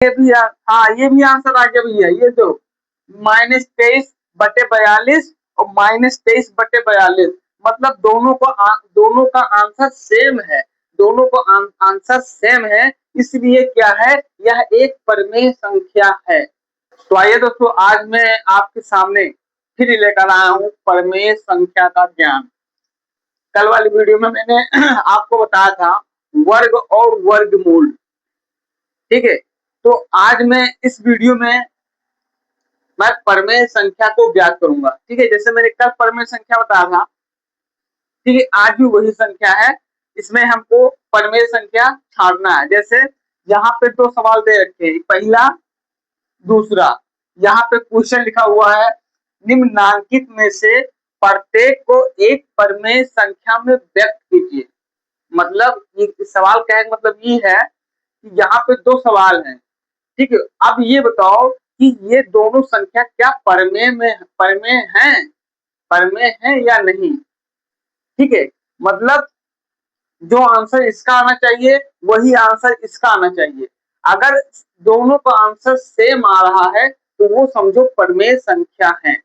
ये भी हाँ, ये भी आंसर आ गया भैया। ये दो -23/42 और -23/42, मतलब दोनों का आंसर सेम है। दोनों का आंसर सेम है, इसलिए क्या है, यह एक परिमेय संख्या है। तो आइए दोस्तों, आज मैं आपके सामने फिर लेकर आया हूँ परिमेय संख्या का ज्ञान। कल वाली वीडियो में मैंने आपको बताया था वर्ग और वर्गमूल, ठीक है। तो आज मैं इस वीडियो में मैं परिमेय संख्या को ज्ञात करूंगा, ठीक है। जैसे मैंने कल परिमेय संख्या बताया था, ठीक है, आज भी वही संख्या है। इसमें हमको परिमेय संख्या छाड़ना है। जैसे यहाँ पे दो सवाल दे रखे हैं, पहला दूसरा। यहाँ पे क्वेश्चन लिखा हुआ है, निम्नांकित में से प्रत्येक को एक परिमेय संख्या में व्यक्त कीजिए। मतलब सवाल कहने का मतलब ये है कि यहाँ पे दो सवाल हैं, ठीक है। अब ये बताओ कि ये दोनों संख्या क्या परिमेय है या नहीं, ठीक है। मतलब जो आंसर इसका आना चाहिए वही आंसर इसका आना चाहिए। अगर दोनों का आंसर सेम आ रहा है तो वो समझो परिमेय संख्या है।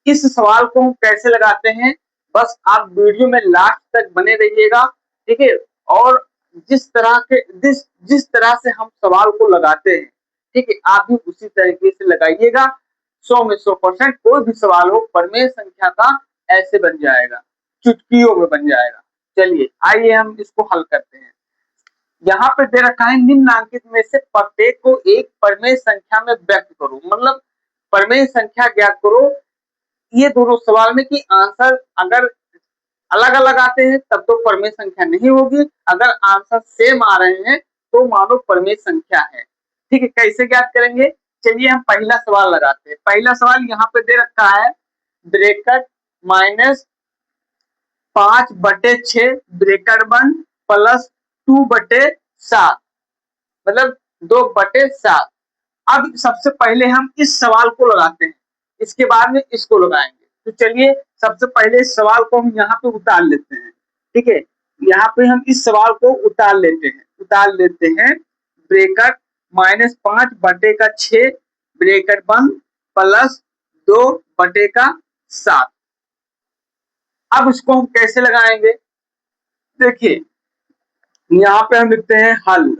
इस सवाल को हम कैसे लगाते हैं, बस आप वीडियो में लास्ट तक बने रहिएगा, ठीक है। और जिस तरह से हम सवाल को लगाते हैं, ठीक है, आप भी उसी तरीके से लगाइएगा। 100 में 100% कोई भी सवाल हो परिमेय संख्या का ऐसे बन जाएगा, चुटकियों में बन जाएगा। चलिए आइए हम इसको हल करते हैं। यहाँ पे दे रखा है, निम्नांकित में से प्रत्येक को एक परिमेय संख्या में व्यक्त करो। मतलब परिमेय संख्या ज्ञात करो। ये दोनों सवाल में कि आंसर अगर अलग अलग आते हैं तब तो परिमेय संख्या नहीं होगी, अगर आंसर सेम आ रहे हैं तो मानो परिमेय संख्या है, ठीक है। कैसे ज्ञात करेंगे, चलिए हम पहला सवाल लगाते हैं। पहला सवाल यहाँ पे दे रखा है, ब्रैकेट -5/6 ब्रैकेट बंद प्लस 2/7, मतलब 2/7। अब सबसे पहले हम इस सवाल को लगाते हैं, इसके बाद में इसको लगाएंगे। तो चलिए सबसे पहले इस सवाल को हम यहाँ पे उतार लेते हैं, ठीक है। यहाँ पे हम इस सवाल को उतार लेते हैं। ब्रैकेट -5/6 ब्रैकेट बंद प्लस 2/7। अब इसको हम कैसे लगाएंगे, देखिए यहाँ पे हम लिखते हैं हल।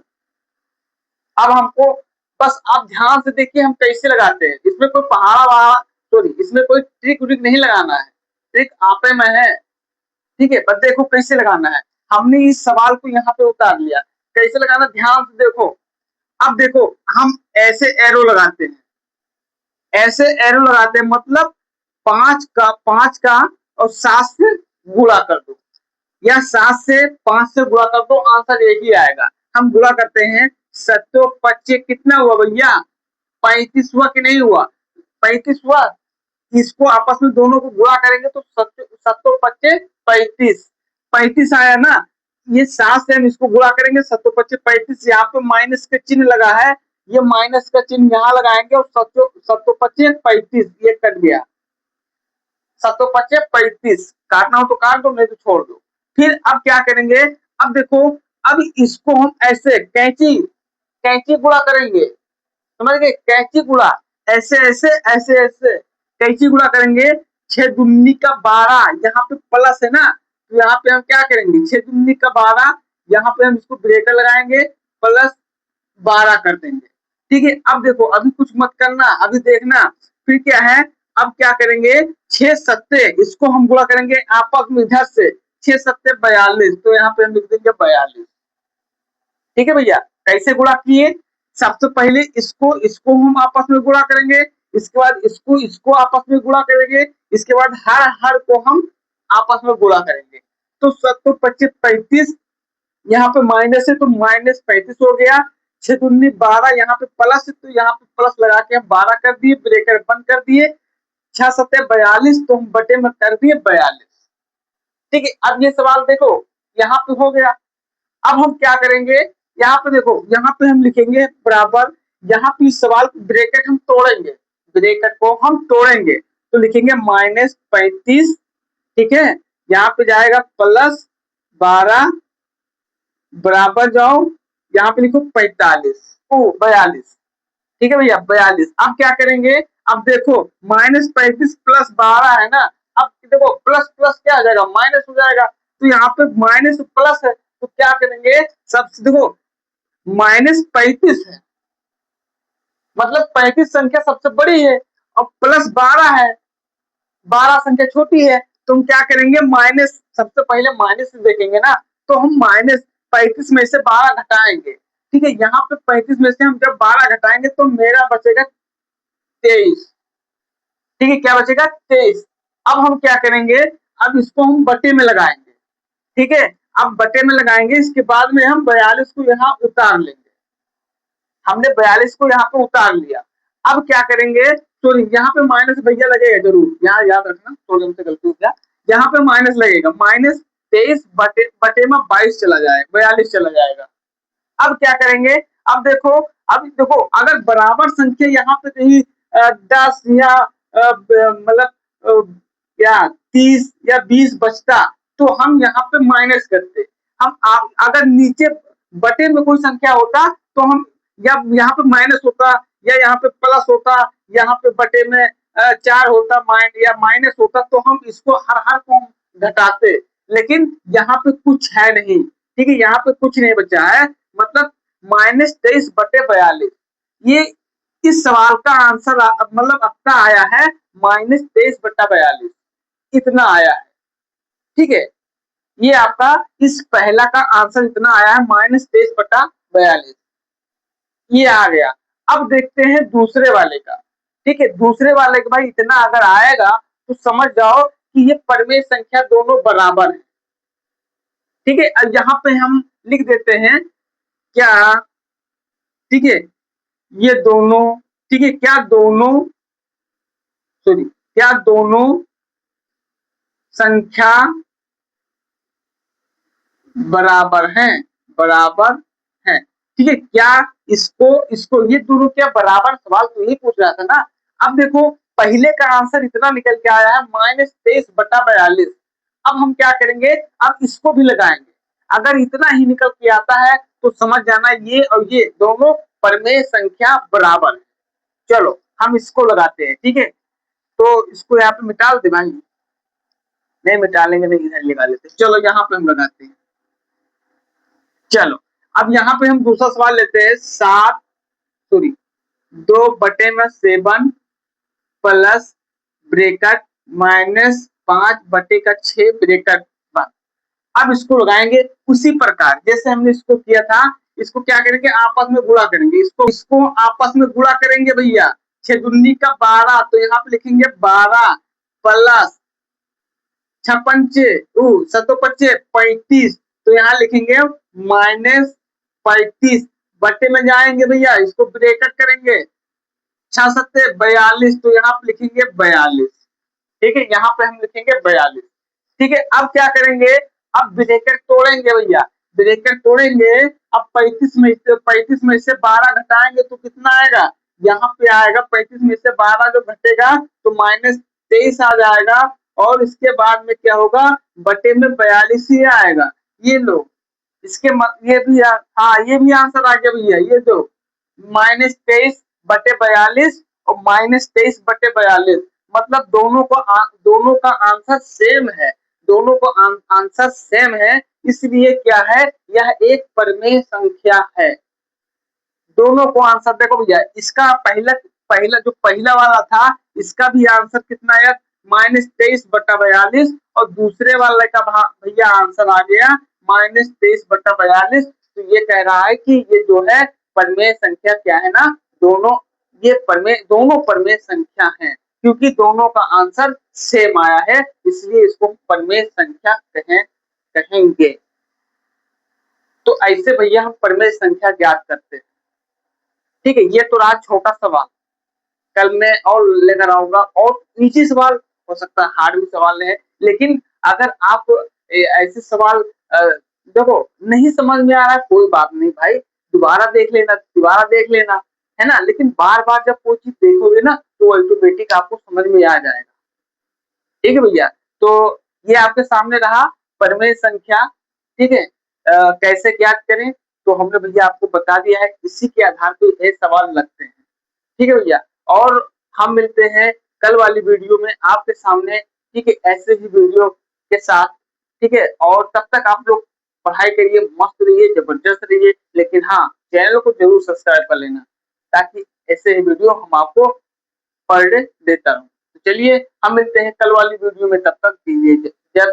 अब हमको बस आप ध्यान से देखिए हम कैसे लगाते हैं। इसमें कोई पहाड़ा वहाड़ा सॉरी, इसमें कोई ट्रिक व्रिक नहीं लगाना है, ट्रिक आपे में है, ठीक है। पर देखो कैसे लगाना है। हमने इस सवाल को यहाँ पे उतार लिया, कैसे लगाना ध्यान से देखो। अब देखो हम ऐसे एरो लगाते हैं, मतलब 5 का और 7 से गुणा कर दो, या 7 से 5 से गुणा कर दो, आंसर एक ही आएगा। हम गुणा करते हैं, 7-25 कितना हुआ भैया, 35 हुआ कि नहीं हुआ, 35 हुआ। इसको आपस में दोनों को गुणा करेंगे तो 7-25 35 आया ना। ये 7 से हम इसको गुणा करेंगे, 7-25 यहाँ पे माइनस का चिन्ह लगा है, ये माइनस का चिन्ह यहाँ लगाएंगे और 7-25 ये कट गया। 7-25 काटना हो तो काट दो, नहीं तो छोड़ दो। फिर अब क्या करेंगे, अब देखो, अब इसको हम ऐसे कैंची गुणा करेंगे, समझ गए, कैंची गुणा, ऐसे ऐसे ऐसे ऐसे कैंची गुणा करेंगे। 6×2 = 12, यहाँ पे प्लस है ना, तो यहाँ पे हम क्या करेंगे, 6×2 = 12, यहाँ पे हम इसको ब्रेकर लगाएंगे, +12 कर देंगे, ठीक है। अब देखो अभी कुछ मत करना, अभी देखना फिर क्या है। अब क्या करेंगे, 6×7 इसको हम गुणा करेंगे आपस में इधर से, 6×7 = 42, तो यहाँ पे हम लिख देंगे 42, ठीक है भैया। कैसे गुणा किए, सबसे पहले इसको हम आपस में गुणा करेंगे, इसके बाद इसको आपस में गुणा करेंगे, इसके बाद हर को हम आपस में गुणा करेंगे। तो 7-25 यहाँ पे माइनस है तो -35 हो गया। 6×2 = 12, यहाँ पे प्लस है तो यहाँ पे प्लस लगा के हम 12 कर दिए, ब्रेकर बंद कर दिए। 6×7 = 42, तो हम बटे में कर दिए 42, ठीक है। अब ये सवाल देखो यहाँ पे हो गया। अब हम क्या करेंगे, यहाँ पे देखो, यहाँ पे हम लिखेंगे बराबर, यहाँ पे इस सवाल ब्रैकेट हम तोड़ेंगे, ब्रैकेट को हम तोड़ेंगे तो लिखेंगे -35, ठीक है। यहाँ पे जाएगा +12 बराबर जाओ, यहाँ पे लिखो 45, 42, ठीक है भैया 42। अब क्या करेंगे, अब देखो -35 प्लस 12 है ना, अब देखो प्लस प्लस क्या आ जाएगा, माइनस हो जाएगा, तो यहाँ पे माइनस प्लस है, तो क्या करेंगे, सब देखो -35 है, मतलब 35 संख्या सबसे बड़ी है, अब प्लस 12 है, 12 संख्या छोटी है, तो हम क्या करेंगे, माइनस, सबसे पहले माइनस देखेंगे ना, तो हम -35 में से 12 घटाएंगे, ठीक है, यहाँ पे 35 में से हम जब 12 घटाएंगे तो मेरा बचेगा 23, ठीक है, क्या बचेगा 23। अब हम क्या करेंगे, अब इसको हम बटे में लगाएंगे, ठीक है, अब बटे में लगाएंगे, इसके बाद में हम 42 को यहाँ उतार लेंगे, हमने 42 को यहाँ पे उतार लिया। अब क्या करेंगे, तो यहाँ पे माइनस भैया लगेगा जरूर, यहाँ याद रखना, थोड़ी हमसे गलती हो गया, यहाँ पे माइनस लगेगा, -23 बटे में 22 चला जाएगा, 42 चला जाएगा। अब क्या करेंगे, अब देखो अगर बराबर संख्या यहाँ पे कहीं 10 या मतलब क्या 30 या 20 बचता, तो हम यहाँ पे माइनस करते, हम अगर नीचे बटे में कोई संख्या होता तो हम या यहाँ पे माइनस होता, या यहाँ पे प्लस होता, यहाँ पे बटे में 4 होता, या माइनस होता, तो हम इसको हर को घटाते, लेकिन यहाँ पे कुछ है नहीं, ठीक है, यहाँ पे कुछ नहीं बचा है, मतलब -23 बटे 42, ये इस सवाल का आंसर मतलब अपना आया है -23 बटा 42, इतना आया है, ठीक है, ये आपका इस पहला का आंसर इतना आया है, -23 बटा 42, ये आ गया। अब देखते हैं दूसरे वाले का, ठीक है, दूसरे वाले का भाई इतना अगर आएगा तो समझ जाओ कि ये परमेय संख्या दोनों बराबर है, ठीक है, अब यहाँ पे हम लिख देते हैं क्या, ठीक है, ये दोनों, ठीक है, क्या दोनों, सॉरी, क्या दोनों संख्या बराबर हैं, बराबर हैं, ठीक है, क्या इसको इसको ये दोनों क्या बराबर, सवाल तो यही पूछ रहा था ना। अब देखो पहले का आंसर इतना निकल के आया है -23 बटा 42, अब हम क्या करेंगे, अब इसको भी लगाएंगे, अगर इतना ही निकल के आता है तो समझ जाना ये और ये दोनों परमेय संख्या बराबर है। चलो हम इसको लगाते हैं, ठीक है, तो इसको यहाँ पे मिटा दे भाई, नहीं मिटा लेंगे, नहीं इधर लगा लेते, चलो यहाँ पे हम लगाते हैं। चलो अब यहाँ पे हम दूसरा सवाल लेते हैं, 7 सॉरी 2 बटे में 7 प्लस ब्रेकेट -5 बटे का 6 ब्रेकेट बंद। अब इसको लगाएंगे उसी प्रकार जैसे हमने इसको किया था, इसको क्या करेंगे, आपस में गुणा करेंगे, इसको आपस में गुणा करेंगे भैया, 6 दूनी का 12, तो यहाँ पे लिखेंगे 12 प्लस 6 पंचे 35, तो यहाँ लिखेंगे -35 बटे में जाएंगे भैया, इसको ब्रेकेट करेंगे, 6 सत्ते 42, तो यहाँ पे लिखेंगे 42, ठीक है, यहाँ पे हम लिखेंगे 42, ठीक है। अब क्या करेंगे, अब ब्रैकेट तोड़ेंगे भैया, ब्रैकेट तोड़ेंगे, अब 35 में से 12 घटाएंगे तो कितना आएगा, यहाँ पे आएगा 35 में से 12 जो घटेगा तो -23 आ जाएगा, और इसके बाद में क्या होगा, बटे में 42 ही आएगा, ये लो, इसके ये भी हाँ ये भी आंसर आ गया भैया, ये जो -23 बटे 42 और -23 बटे 42, मतलब दोनों का आंसर सेम है, दोनों को आंसर सेम है, इसलिए क्या है, यह एक परमेय संख्या है, दोनों को आंसर देखो भैया, इसका पहला पहला जो पहला वाला था इसका भी आंसर कितना है, -23 बटा 42, और दूसरे वाले का भैया आंसर आ गया -23 बटा 42, तो ये कह रहा है कि ये जो है परमेय संख्या क्या है ना, दोनों दोनों परमेय संख्या है, क्योंकि दोनों का आंसर सेम आया है, इसलिए इसको परमेय संख्या कहेंगे। तो ऐसे भैया हम परमेय संख्या ज्ञात करते हैं, ठीक है, ये तो रहा छोटा सवाल, कल मैं और लेकर आऊंगा, और इजी सवाल हो सकता है, हार्ड भी सवाल है, लेकिन अगर आप ऐसे सवाल देखो नहीं समझ में आ रहा है, कोई बात नहीं भाई, दोबारा देख लेना है ना, लेकिन बार बार जब कोई चीज देखोगे ना तो ऑटोमेटिक आपको समझ में आ जाएगा, ठीक है भैया। तो ये आपके सामने रहा परमेय संख्या, ठीक है, कैसे ज्ञात करें, तो हमने भैया आपको बता दिया है, इसी के आधार पे ये सवाल लगते हैं। ठीक है भैया, और हम मिलते हैं कल वाली वीडियो में आपके सामने, ठीक है, ऐसे ही वीडियो के साथ, ठीक है। और तब तक आप लोग पढ़ाई करिए, मस्त रहिए, जबरदस्त रहिए, लेकिन हाँ, चैनल को जरूर सब्सक्राइब कर लेना, ताकि ऐसे ही वीडियो हम आपको पर डे देता रहूं। तो चलिए हम मिलते हैं कल वाली वीडियो में, तब तक दीजिए जय